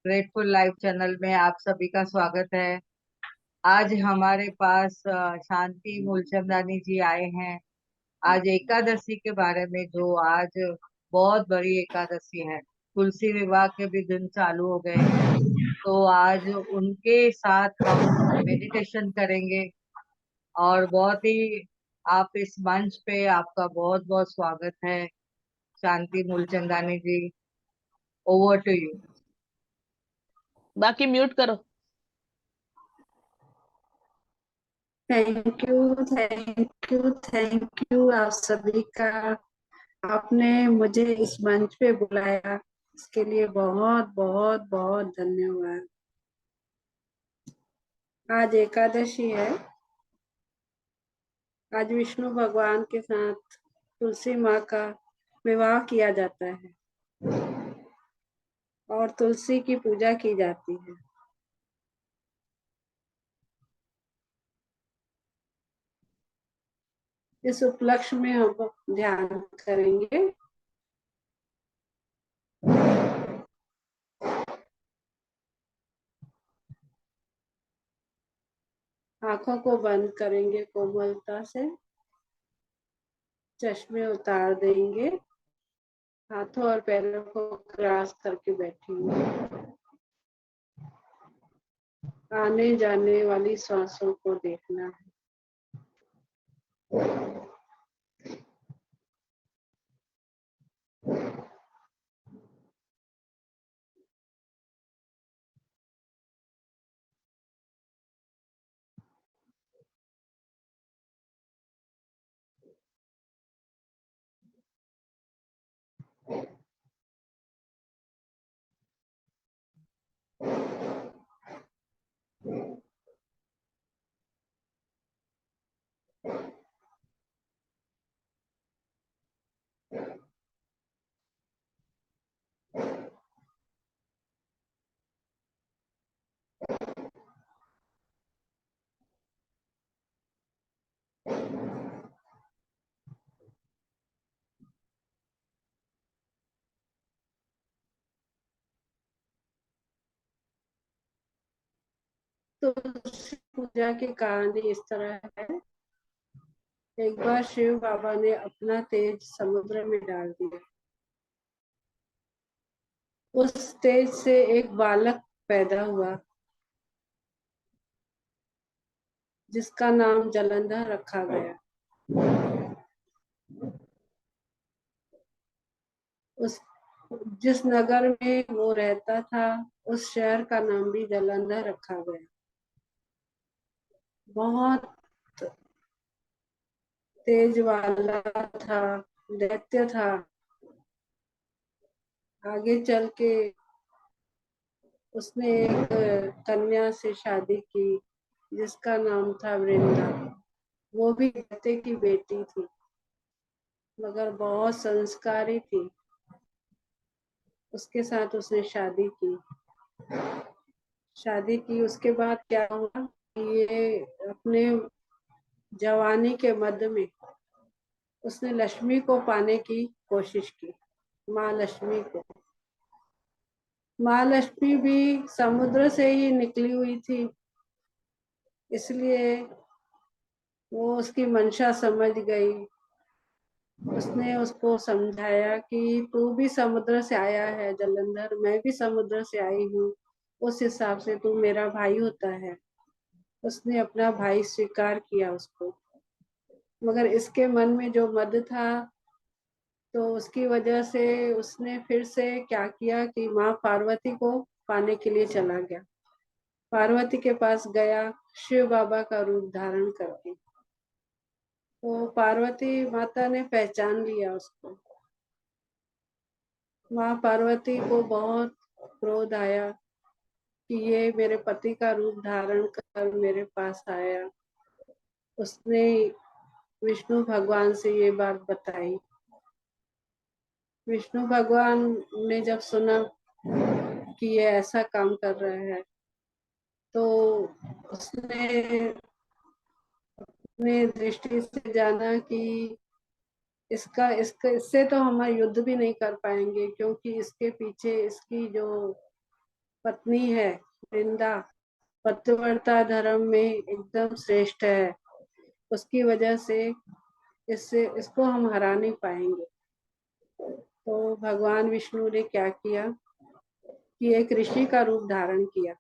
Grateful life channel में आप सभी का स्वागत है। आज हमारे पास शांति मूलचंदानी जी आए हैं। आज एकादशी के बारे में, जो आज बहुत बड़ी एकादशी है। तुलसी विवाह के भी दिन चालू हो गए हैं, तो आज उनके साथ हम मेडिटेशन करेंगे। और बहुत ही, आप इस मंच पे, आपका बहुत बहुत स्वागत है। शांति मूलचंदानी जी, ओवर टू यू। बाकी म्यूट करो। Thank you, thank you, thank you आप सभी का। आपने मुझे इस मंच पे बुलाया, इसके लिए बहुत बहुत बहुत धन्यवाद। आज एकादशी है। आज विष्णु भगवान के साथ तुलसी माँ का विवाह किया जाता है और तुलसी की पूजा की जाती है। इस उपलक्ष्य में हम ध्यान करेंगे। आंखों को बंद करेंगे कोमलता से, चश्मे उतार देंगे, हाथों और पैरों को क्रॉस करके बैठेंगे। आने जाने वाली सांसों को देखना है। तो पूजा की कहानी इस तरह है। एक बार शिव बाबा ने अपना तेज समुद्र में डाल दिया। उस तेज से एक बालक पैदा हुआ, जिसका नाम जलंधर रखा गया। उस जिस नगर में वो रहता था, उस शहर का नाम भी जलंधर रखा गया। बहुत तेज वाला था, दैत्य था। आगे चल के उसने एक कन्या से शादी की, जिसका नाम था वृंदा। वो भी दैत्य की बेटी थी, मगर बहुत संस्कारी थी। उसके साथ उसने शादी की। उसके बाद क्या हुआ कि ये अपने जवानी के मध्य में उसने लक्ष्मी को पाने की कोशिश की, माँ लक्ष्मी को। माँ लक्ष्मी भी समुद्र से ही निकली हुई थी, इसलिए वो उसकी मंशा समझ गई। उसने उसको समझाया कि तू भी समुद्र से आया है जलंधर, मैं भी समुद्र से आई हूँ, उस हिसाब से तू मेरा भाई होता है। उसने अपना भाई स्वीकार किया उसको। मगर इसके मन में जो मद था, तो उसकी वजह से उसने फिर से क्या किया कि माँ पार्वती को पाने के लिए चला गया। पार्वती के पास गया, शिव बाबा का रूप धारण करके। तो पार्वती माता ने पहचान लिया उसको। माँ पार्वती को बहुत क्रोध आया कि ये मेरे पति का रूप धारण कर मेरे पास आया। उसने विष्णु भगवान से ये बात बताई। विष्णु भगवान ने जब सुना कि ये ऐसा काम कर रहा है, तो उसने अपने दृष्टि से जाना कि इसका इसका इससे तो हम युद्ध भी नहीं कर पाएंगे, क्योंकि इसके पीछे इसकी जो पत्नी है वृंदा, पतिव्रता धर्म में एकदम श्रेष्ठ है। उसकी वजह से इससे इसको हम हरा नहीं पाएंगे। तो भगवान विष्णु ने क्या किया कि एक ऋषि का रूप धारण किया,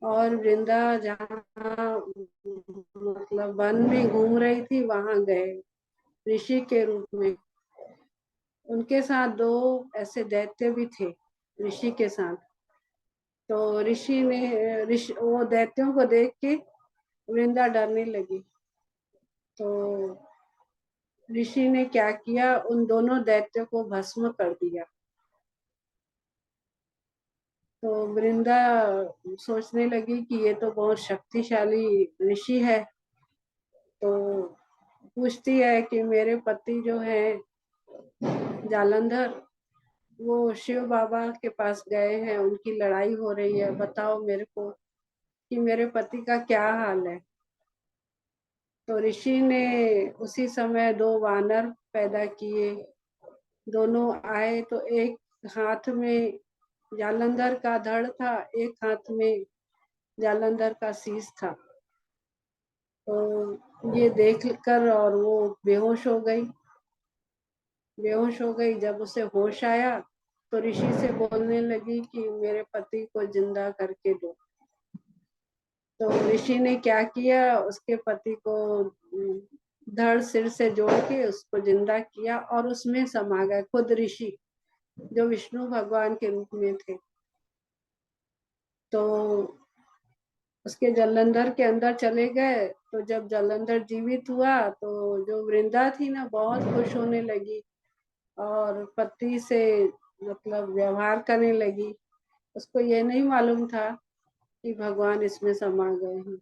और वृंदा जहाँ मतलब वन में घूम रही थी वहां गए ऋषि के रूप में। उनके साथ दो ऐसे दैत्य भी थे ऋषि के साथ। तो ऋषि वो दैत्यों को देख के वृंदा डरने लगी। तो ऋषि ने क्या किया, उन दोनों दैत्यों को भस्म कर दिया। तो वृंदा सोचने लगी कि ये तो बहुत शक्तिशाली ऋषि है। तो पूछती है कि मेरे पति जो है जालंधर, वो शिव बाबा के पास गए हैं, उनकी लड़ाई हो रही है, बताओ मेरे को कि मेरे पति का क्या हाल है। तो ऋषि ने उसी समय दो वानर पैदा किए। दोनों आए तो एक हाथ में जालंधर का धड़ था, एक हाथ में जालंधर का शीश था। तो ये देख कर और वो बेहोश हो गई। बेहोश हो गई, जब उसे होश आया तो ऋषि से बोलने लगी कि मेरे पति को जिंदा करके दो। तो ऋषि ने क्या किया, उसके पति को धड़ सिर से जोड़ के उसको जिंदा किया और उसमें समा गए खुद ऋषि, जो विष्णु भगवान के रूप में थे। तो उसके जलंधर के अंदर चले गए। तो जब जलंधर जीवित हुआ तो जो वृंदा थी ना बहुत खुश होने लगी और पति से मतलब व्यवहार करने लगी। उसको ये नहीं मालूम था कि भगवान इसमें समा गए हैं।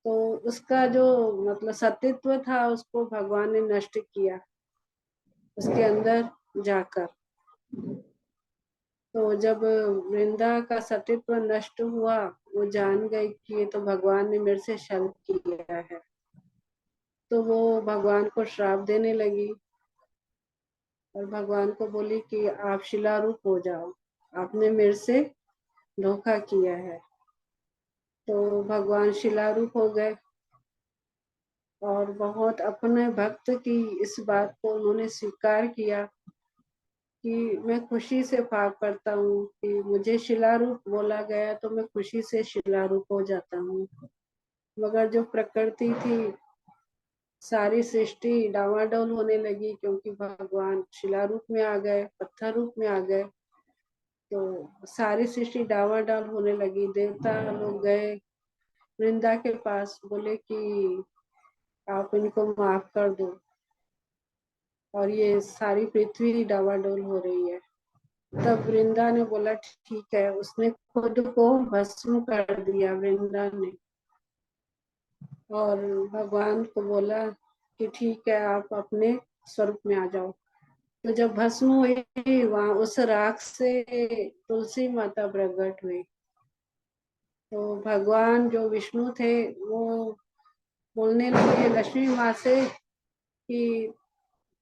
तो उसका जो मतलब सतीत्व था उसको भगवान ने नष्ट किया उसके अंदर जाकर। तो जब वृंदा का सतीत्व नष्ट हुआ, वो जान गई कि ये तो भगवान ने मेरे से छल किया है। तो वो भगवान को श्राप देने लगी और भगवान को बोली कि आप शिलारूप हो जाओ, आपने मेरे से धोखा किया है। तो भगवान शिलारूप हो गए और बहुत अपने भक्त की इस बात को उन्होंने स्वीकार किया कि मैं खुशी से पाप करता हूँ कि मुझे शिलारूप बोला गया तो मैं खुशी से शिलारूप हो जाता हूँ। मगर जो प्रकृति थी, सारी सृष्टि डावाडोल होने लगी क्योंकि भगवान शिला रूप में आ गए, पत्थर रूप में आ गए। तो सारी सृष्टि डावाडोल होने लगी। देवता लोग गए वृंदा के पास, बोले कि आप इनको माफ कर दो और ये सारी पृथ्वी डावाडोल हो रही है। तब वृंदा ने बोला ठीक है, उसने खुद को भस्म कर दिया वृंदा ने। और भगवान को बोला कि ठीक है, आप अपने स्वरूप में आ जाओ। तो जब भस्म हुई वहां उस राख से तुलसी माता प्रकट हुई। तो भगवान जो विष्णु थे वो बोलने लगे लक्ष्मी माँ से कि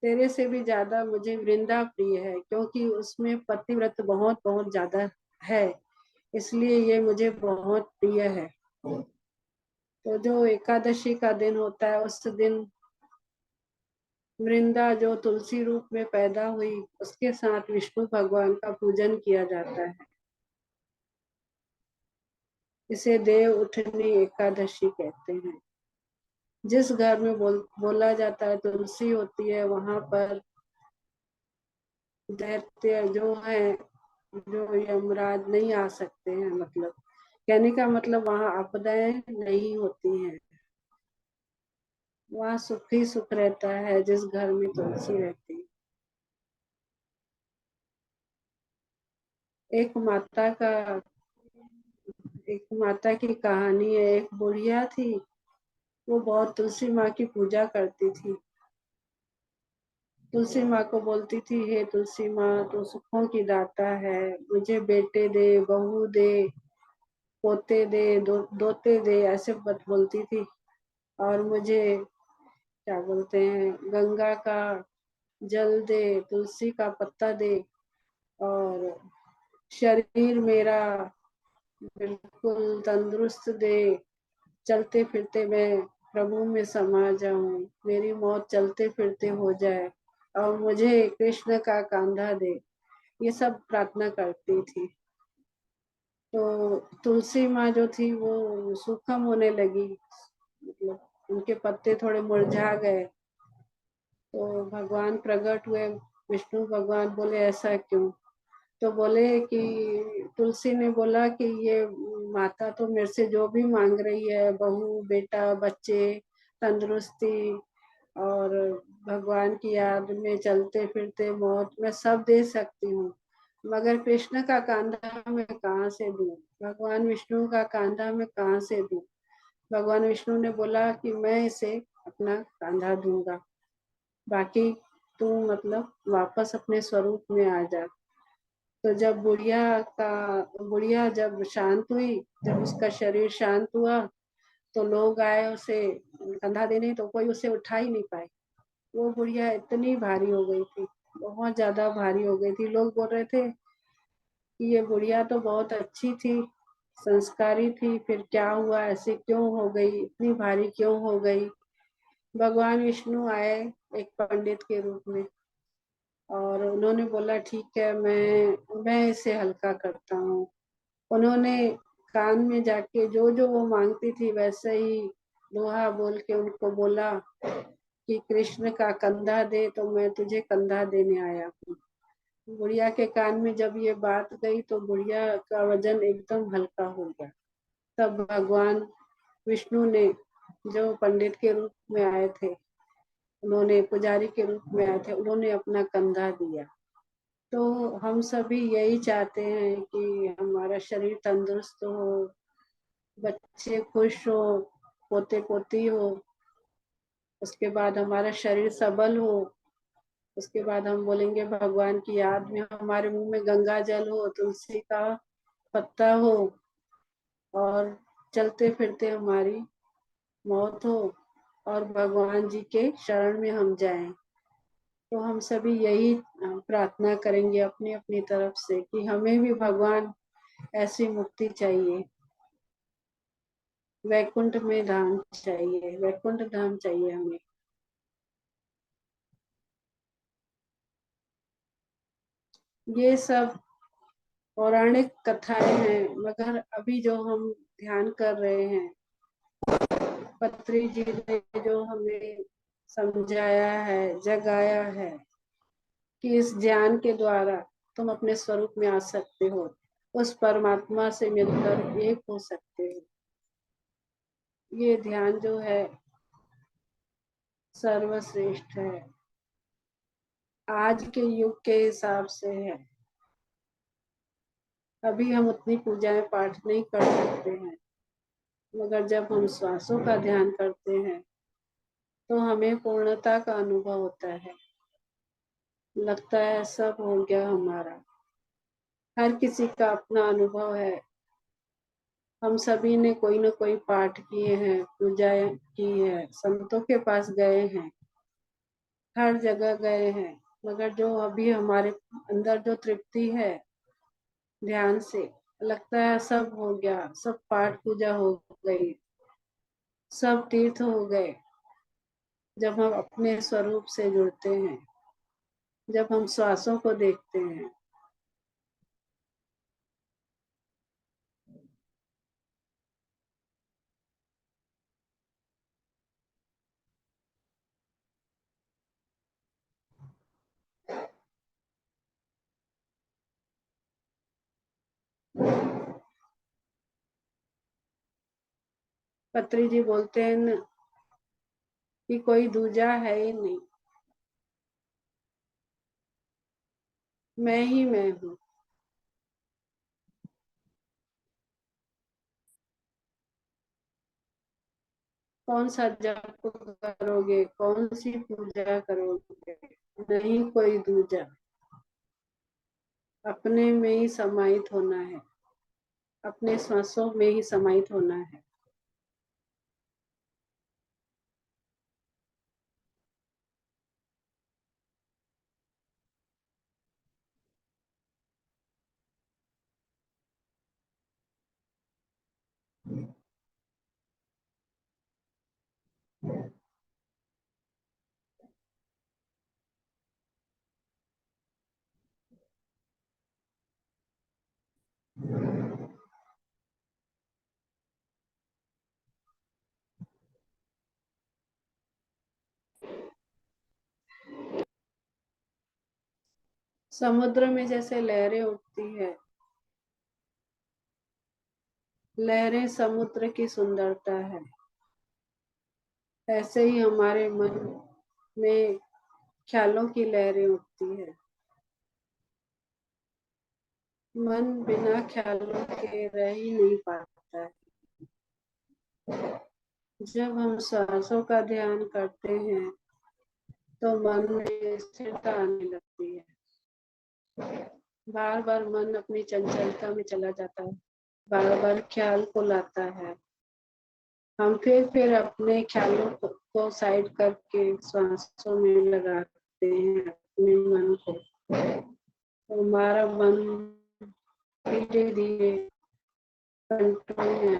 तेरे से भी ज्यादा मुझे वृंदा प्रिय है, क्योंकि उसमें पतिव्रत बहुत बहुत ज्यादा है, इसलिए ये मुझे बहुत प्रिय है। तो जो एकादशी का दिन होता है उस दिन वृंदा जो तुलसी रूप में पैदा हुई उसके साथ विष्णु भगवान का पूजन किया जाता है। इसे देव उठनी एकादशी कहते हैं। जिस घर में बोला जाता है तुलसी होती है वहां पर दैत्य जो है, जो यमराज नहीं आ सकते हैं, मतलब कहने का मतलब वहां आपदाएं नहीं होती हैं। वहां सुख ही सुख रहता है जिस घर में तुलसी रहती है। एक माता का एक माता की कहानी है। एक बुढ़िया थी, वो बहुत तुलसी माँ की पूजा करती थी। तुलसी माँ को बोलती थी, हे तुलसी माँ तू सुखों की दाता है, मुझे बेटे दे, बहू दे, पोते दे, दोते दे, ऐसे बात बोलती थी। और मुझे क्या बोलते हैं गंगा का जल दे, तुलसी का पत्ता दे, और शरीर मेरा बिल्कुल तंदुरुस्त दे, चलते फिरते मैं प्रभु में समा जाऊं, मेरी मौत चलते फिरते हो जाए और मुझे कृष्ण का कांधा दे। ये सब प्रार्थना करती थी। तो तुलसी माँ जो थी वो सूखम होने लगी, मतलब उनके पत्ते थोड़े मुरझा गए। तो भगवान प्रकट हुए, विष्णु भगवान बोले ऐसा क्यों? तो बोले कि तुलसी ने बोला कि ये माता तो मेरे से जो भी मांग रही है, बहू बेटा बच्चे तंदुरुस्ती और भगवान की याद में चलते फिरते मौत, मैं सब दे सकती हूँ, मगर कृष्ण का कांधा मैं कहाँ से दूं? भगवान विष्णु का कांधा मैं कहाँ से दूं? भगवान विष्णु ने बोला कि मैं इसे अपना कांधा दूंगा, बाकी तू मतलब वापस अपने स्वरूप में आ जा। तो जब बुढ़िया जब शांत हुई, जब उसका शरीर शांत हुआ, तो लोग आए उसे कंधा देने, तो कोई उसे उठा ही नहीं पाए। वो बुढ़िया इतनी भारी हो गई थी, बहुत ज्यादा भारी हो गई थी। लोग बोल रहे थे कि ये बुढ़िया तो बहुत अच्छी थी, संस्कारी थी, फिर क्या हुआ, ऐसे क्यों हो गई, इतनी भारी क्यों हो गई? भगवान विष्णु आए एक पंडित के रूप में, और उन्होंने बोला ठीक है, मैं इसे हल्का करता हूँ। उन्होंने कान में जाके जो जो वो मांगती थी वैसे ही दोहा बोल के उनको बोला कि कृष्ण का कंधा दे, तो मैं तुझे कंधा देने आया हूँ। बुढ़िया के कान में जब ये बात गई तो बुढ़िया का वजन एकदम हल्का हो गया। तब भगवान विष्णु ने, जो पंडित के रूप में आए थे, उन्होंने पुजारी के रूप में आए थे, उन्होंने अपना कंधा दिया। तो हम सभी यही चाहते हैं कि हमारा शरीर तंदुरुस्त हो, बच्चे खुश हो, पोते पोती हो, उसके बाद हमारा शरीर सबल हो। उसके बाद हम बोलेंगे भगवान की याद में हमारे मुंह में गंगा जल हो, तुलसी का पत्ता हो, और चलते फिरते हमारी मौत हो और भगवान जी के शरण में हम जाएं। तो हम सभी यही प्रार्थना करेंगे अपनी अपनी तरफ से कि हमें भी भगवान ऐसी मुक्ति चाहिए, वैकुंठ में धाम चाहिए, वैकुंठ धाम चाहिए हमें। ये सब पौराणिक कथाएं हैं, मगर अभी जो हम ध्यान कर रहे हैं, पत्री जी ने जो हमें समझाया है, जगाया है कि इस ज्ञान के द्वारा तुम अपने स्वरूप में आ सकते हो, उस परमात्मा से मिलकर एक हो सकते हो। ये ध्यान जो है सर्वश्रेष्ठ है, आज के युग के हिसाब से है। अभी हम उतनी पूजाएं पाठ नहीं कर सकते हैं, मगर जब हम श्वासों का ध्यान करते हैं तो हमें पूर्णता का अनुभव होता है, लगता है सब हो गया हमारा। हर किसी का अपना अनुभव है। हम सभी ने कोई न कोई पाठ किए हैं, पूजाएं की है, संतों के पास गए हैं, हर जगह गए हैं, मगर जो अभी हमारे अंदर जो तृप्ति है ध्यान से, लगता है सब हो गया, सब पाठ पूजा हो गई, सब तीर्थ हो गए। जब हम अपने स्वरूप से जुड़ते हैं, जब हम श्वासों को देखते हैं। पत्री जी बोलते हैं न कि कोई दूजा है ही नहीं, मैं ही मैं हूँ। कौन सा जप करोगे, कौन सी पूजा करोगे, नहीं कोई दूजा, अपने में ही समाहित होना है, अपने श्वासों में ही समाहित होना है। समुद्र में जैसे लहरें उठती है, लहरें समुद्र की सुंदरता है, ऐसे ही हमारे मन में ख्यालों की लहरें उठती है। मन बिना ख्यालों के रह ही नहीं पाता है। जब हम सांसों का ध्यान करते हैं तो मन में स्थिरता आने लगती है। बार बार मन अपनी चंचलता में चला जाता है, बार बार ख्याल को लाता है। हम फिर अपने ख्यालों को साइड करके सांसों में लगाते हैं अपने मन को। तो हमारा मन धीरे धीरे कंट्रोल में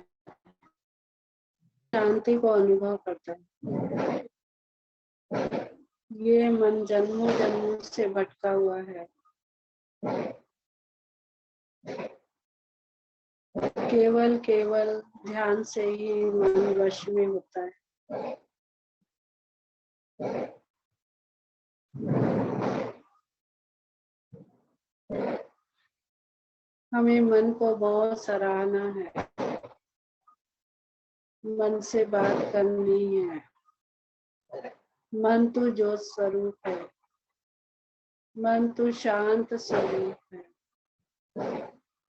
शांति को अनुभव करता है। ये मन जन्मों जन्मों से भटका हुआ है, केवल केवल ध्यान से ही मन वश में होता है। हमें मन को बहुत सराहना है, मन से बात करनी है। मन तो ज्योत स्वरूप है, मन तो शांत स्वरूप है,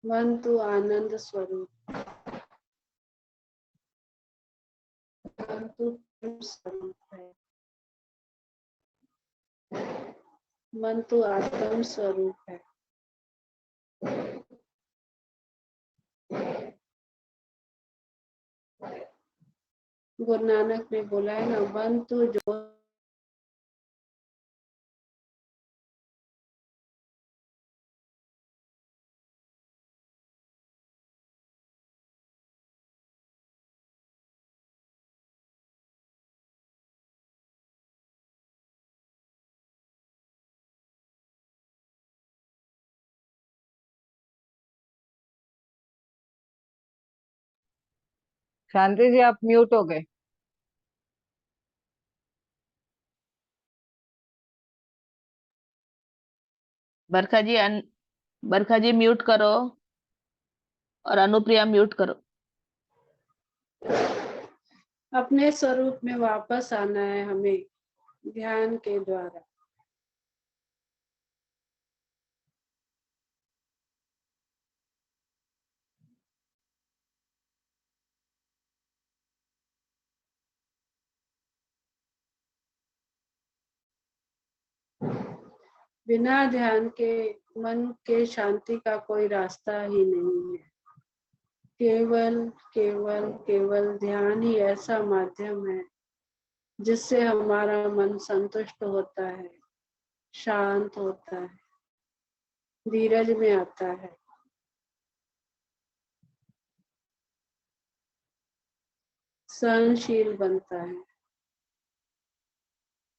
मन तो आनंद स्वरूप, मन तो प्रेम स्वरूप है, मन तो आत्म स्वरूप है। गुरु नानक ने बोला है ना, मन तो जो शांति जी, आप म्यूट हो गए। बरखा जी बरखा जी म्यूट करो, और अनुप्रिया म्यूट करो। अपने स्वरूप में वापस आना है हमें ध्यान के द्वारा। बिना ध्यान के मन के शांति का कोई रास्ता ही नहीं है। केवल केवल केवल ध्यान ही ऐसा माध्यम है जिससे हमारा मन संतुष्ट होता है, शांत होता है, धीरज में आता है, सहनशील बनता है,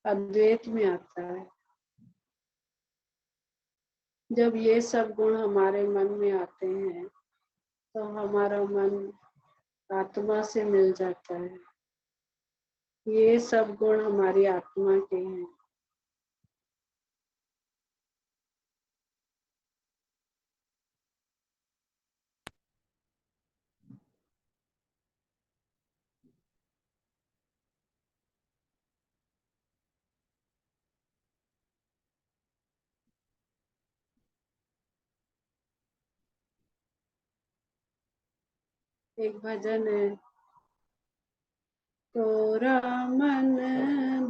अद्वैत में आता है। जब ये सब गुण हमारे मन में आते हैं तो हमारा मन आत्मा से मिल जाता है। ये सब गुण हमारी आत्मा के हैं। एक भजन है, तोरा मन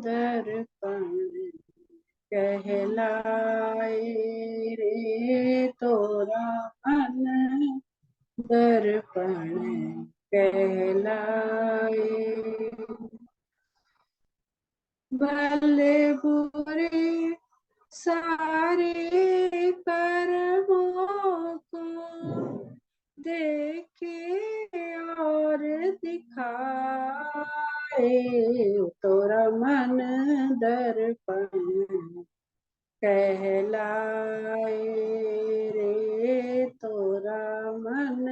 दर्पण कहलाए रे, तोरा मन दर्पण कहलाए। भले बुरे सारे कर्मों को देखे और दिखाए, तोरा मन दर्पण कहलाए रे, तोरा मन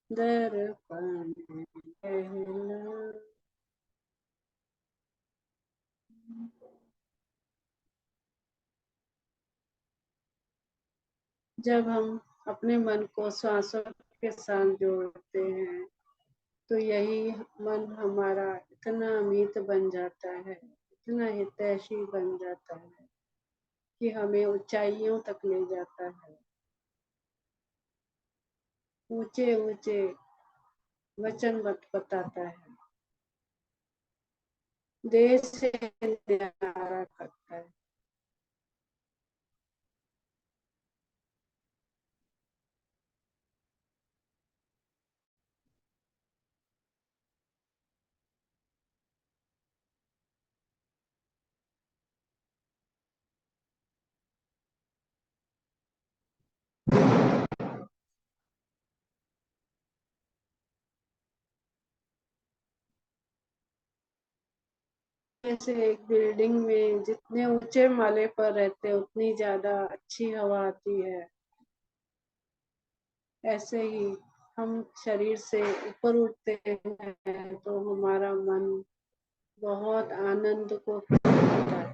दर्पण कहलाए। जब हम अपने मन को श्वासों के साथ जोड़ते हैं तो यही मन हमारा इतना अमित बन जाता है, इतना हितैषी बन जाता है कि हमें ऊंचाइयों तक ले जाता है। ऊंचे ऊंचे वचन बताता है, देह से न्यारा करता है। जैसे एक बिल्डिंग में जितने ऊंचे माले पर रहते हैं उतनी ज्यादा अच्छी हवा आती है, ऐसे ही हम शरीर से ऊपर उठते हैं तो हमारा मन बहुत आनंद को फील है।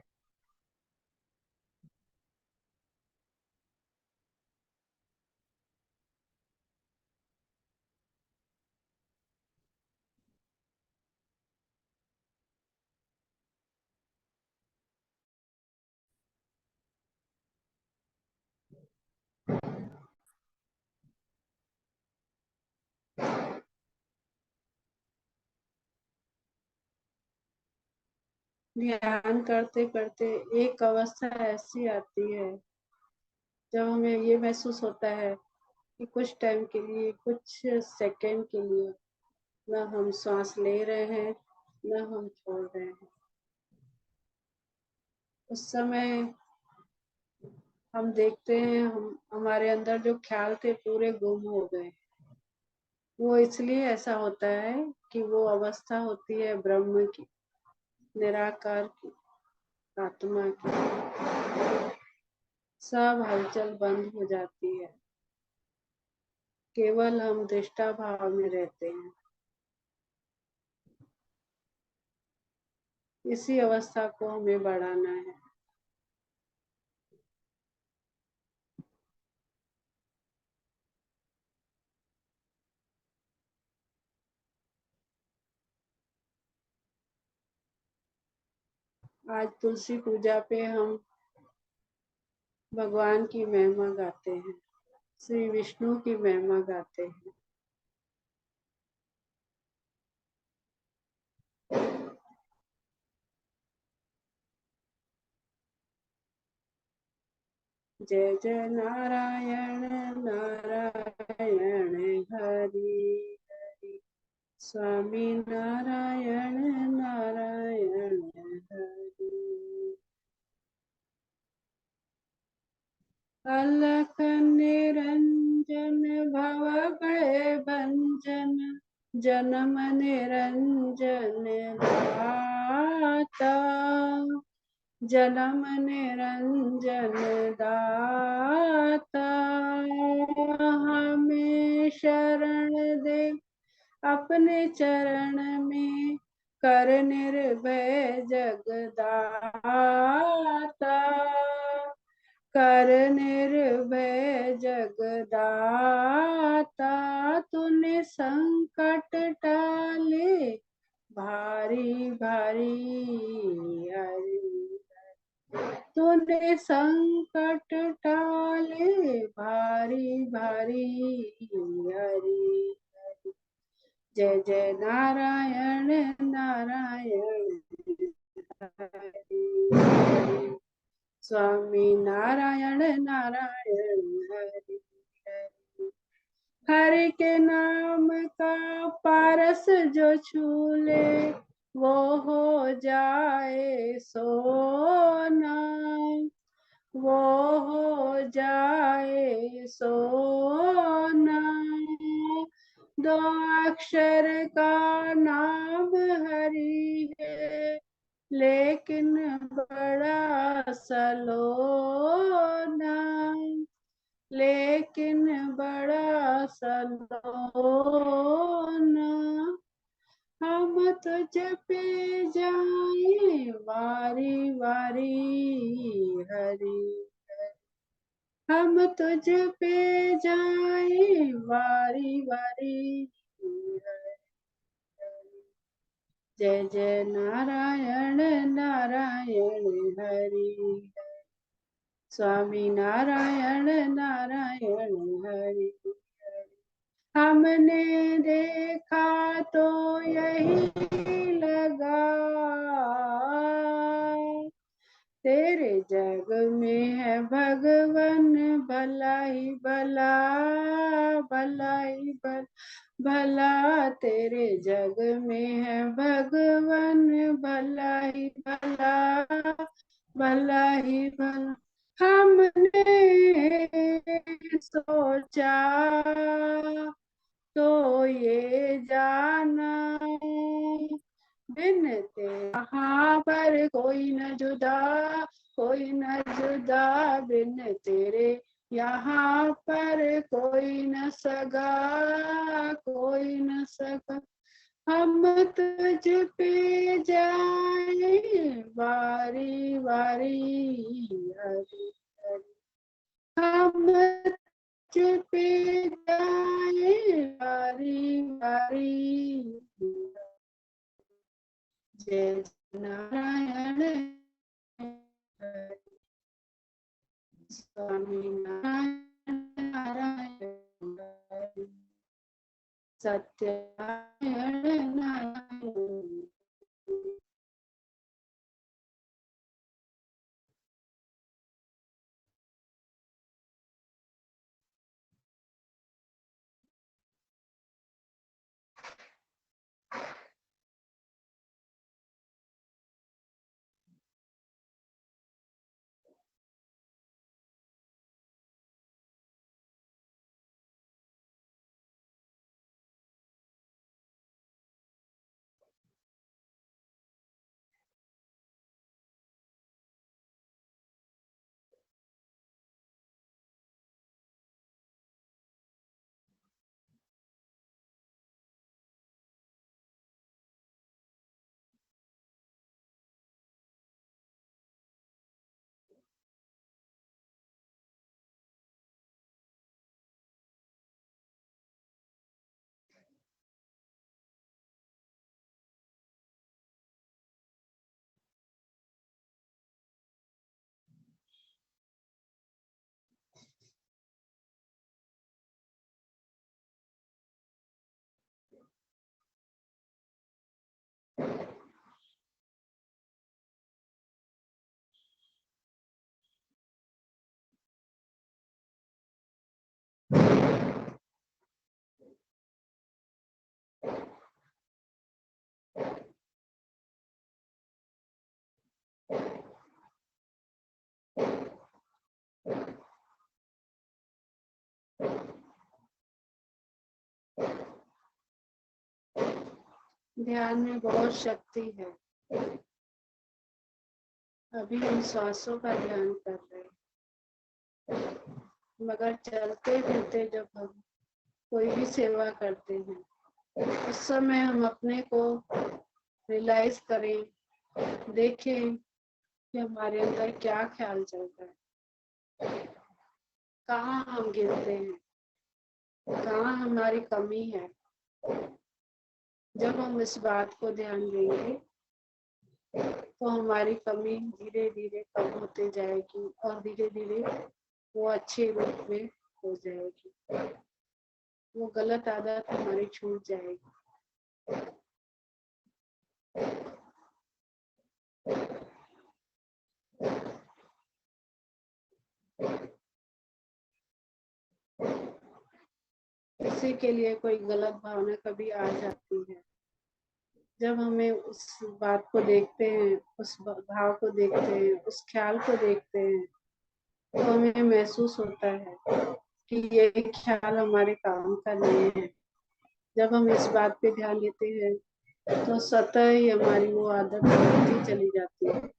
ध्यान करते करते एक अवस्था ऐसी आती है जब हमें ये महसूस होता है कि कुछ टाइम के लिए, कुछ सेकंड के लिए न हम सांस ले रहे हैं न हम छोड़ रहे हैं। उस समय हम देखते हैं हम हमारे अंदर जो ख्याल थे पूरे गुम हो गए। वो इसलिए ऐसा होता है कि वो अवस्था होती है ब्रह्म की, निराकार की, आत्मा की। सब हलचल बंद हो जाती है, केवल हम दृष्टा भाव में रहते हैं। इसी अवस्था को हमें बढ़ाना है। आज तुलसी पूजा पे हम भगवान की महिमा गाते हैं, श्री विष्णु की महिमा गाते हैं। जय जय नारायण नारायण हरि हरि, स्वामी नारायण नारायण हरि। अलख निरंजन भव भय भंजन, जन्म निरंजन दाता, जन्म निरंजन दाता। हमें शरण दे अपने चरण में, कर निर्भय जगदाता, कर निर्भय जगदाता। तूने संकट टाले भारी भारी हरि, तूने संकट टाले भारी भारी हरि। जय जय नारायण नारायण हरि हरि, स्वामी नारायण नारायण हरि हरि। हरि के नाम का पारस जो छू ले वो हो जाए सोना, वो हो जाए सोना। दो अक्षर का नाम हरि है लेकिन बड़ा सलोना, लेकिन बड़ा सलोना। हम तुझ पे जाए वारी वारी हरि। हम तुझ पे जाए वारी वारी, जय जय नारायण नारायण हरि, स्वामी नारायण नारायण हरि। हमने देखा तो यही लगा, तेरे जग में है भगवन भला ही भला, भला ही भला, भला तेरे जग में है भगवन भला ही भला, भला ही भला। हमने सोचा तो ये जाना, बिन तेरे यहाँ पर कोई न जुदा, कोई न जुदा, बिन तेरे यहाँ पर कोई न सगा, कोई न सगा। हम तुझ पे जाए वारी वारी, हरि हरि। हम तुझ पे जाए वारी वारी, जय नारायण हरि, स्वामी नारायण नारायण हरि, सत्यनारायण नारायण। ध्यान में बहुत शक्ति है। अभी हम श्वासों का ध्यान कर रहे हैं, मगर चलते फिरते जब हम कोई भी सेवा करते हैं, उस समय हम अपने को रियलाइज करें, देखें कि हमारे अंदर क्या ख्याल चलता है, कहाँ हम गिरते हैं, कहाँ हमारी कमी है। जब हम इस बात को ध्यान देंगे तो हमारी कमी धीरे धीरे कम होते जाएगी और धीरे धीरे वो अच्छे रूप में हो जाएगी, वो गलत आदत हमारी छूट जाएगी। किसी के लिए कोई गलत भावना कभी आ जाती है, जब हमें उस बात को देखते हैं, उस भाव को देखते हैं, उस ख्याल को देखते हैं, तो हमें महसूस होता है कि ये ख्याल हमारे काम का नहीं है। जब हम इस बात पे ध्यान देते हैं तो स्वतः ही हमारी वो आदत बढ़ती चली जाती है।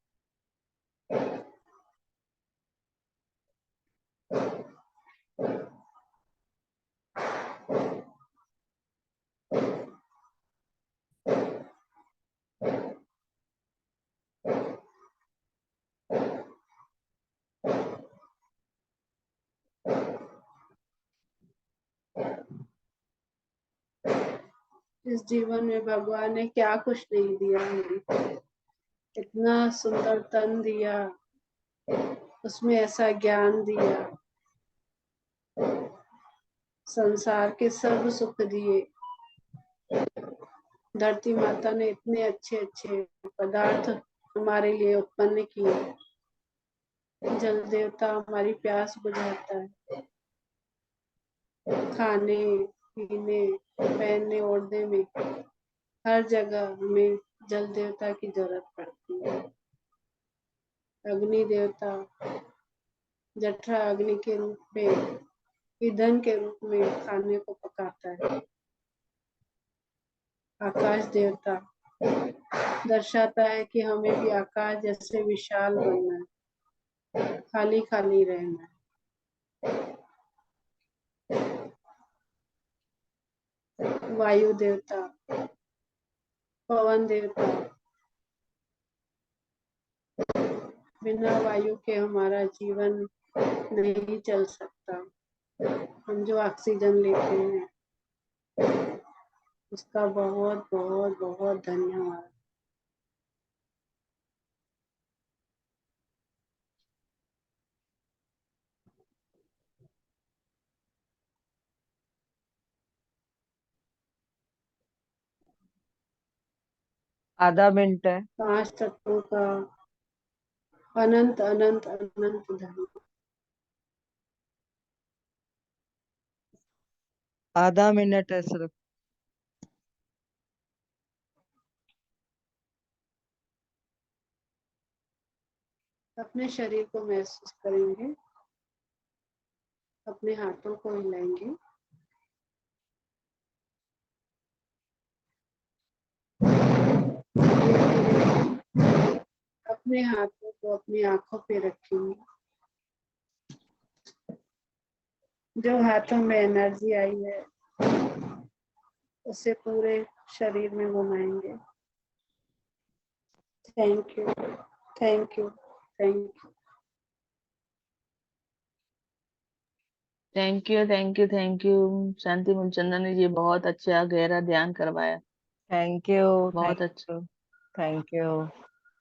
इस जीवन में भगवान ने क्या कुछ नहीं दिया मुझे। इतना सुंदर तन दिया, उसमें ऐसा ज्ञान दिया, संसार के सब सुख दिए। धरती माता ने इतने अच्छे अच्छे पदार्थ हमारे लिए उत्पन्न किए। जल देवता हमारी प्यास बुझाता है। खाने पीने पहनने ओढ़ने में हर जगह हमें जल देवता की जरूरत पड़ती है। अग्नि देवता जठरा अग्नि के रूप में, ईंधन के रूप में खाने को पकाता है। आकाश देवता दर्शाता है कि हमें भी आकाश जैसे विशाल बनना है, खाली खाली रहना है। वायु देवता, पवन देवता, बिना वायु के हमारा जीवन नहीं चल सकता। हम जो ऑक्सीजन लेते हैं उसका बहुत बहुत बहुत धन्यवाद। आधा मिनट है। 5 तत्वों का अनंत अनंत अनंत धन्यवाद। आधा मिनट है सिर्फ। अपने शरीर को महसूस करेंगे, अपने हाथों को हिलाएंगे। अपने हाथों को अपनी आंखों पे रखेंगे। जो हाथों में एनर्जी आई है उसे पूरे शरीर में घुमाएंगे। Thank you, thank you, thank you. Thank you, thank you, thank you. Shanti Moolchandani ji, बहुत अच्छा गहरा ध्यान करवाया। Thank you. थैंक बहुत अच्छा। यू। Thank you.